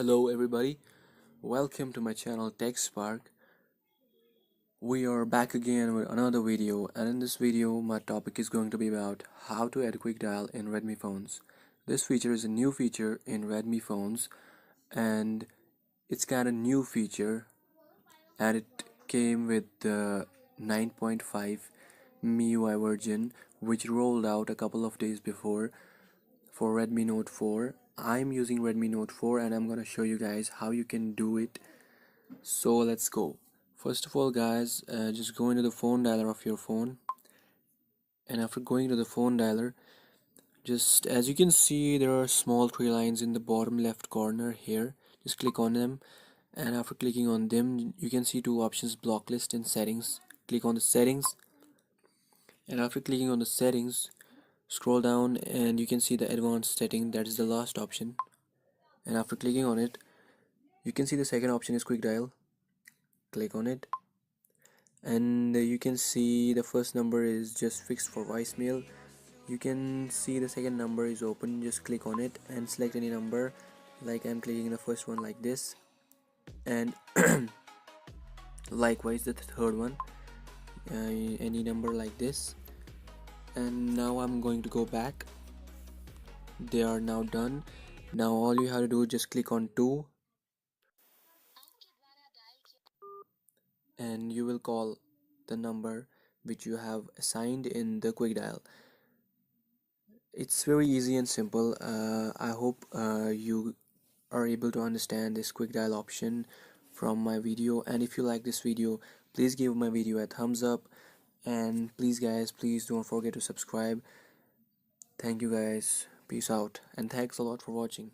Hello everybody, welcome to my channel Techspark. We are back again with another video, and in this video my topic is going to be about how to add quick dial in Redmi phones. This feature is a new feature in Redmi phones, and it's kind of new feature, and it came with the 9.5 MIUI version, which rolled out a couple of days before for Redmi Note 4. I'm using Redmi Note 4 and I'm gonna show you guys how you can do it. So let's go. First of all guys, just go into the phone dialer of your phone, and after going to the phone dialer, just as you can see, there are small three lines in the bottom left corner here. Just click on them, and after clicking on them you can see two options: block list and settings. Click on the settings, and after clicking on the settings, scroll down and you can see the advanced setting, that is the last option. And after clicking on it, you can see the second option is quick dial. Click on it, and you can see the first number is just fixed for voicemail. You can see the second number is open. Just click on it and select any number, like I'm clicking the first one like this, and likewise the third one, any number like this. And now I'm going to go back. They are now done. Now all you have to do is just click on 2 and you will call the number which you have assigned in the quick dial. It's very easy and simple. I hope you are able to understand this quick dial option from my video, and if you like this video, please give my video a thumbs up, and please guys, please don't forget to subscribe. Thank you guys, peace out, and thanks a lot for watching.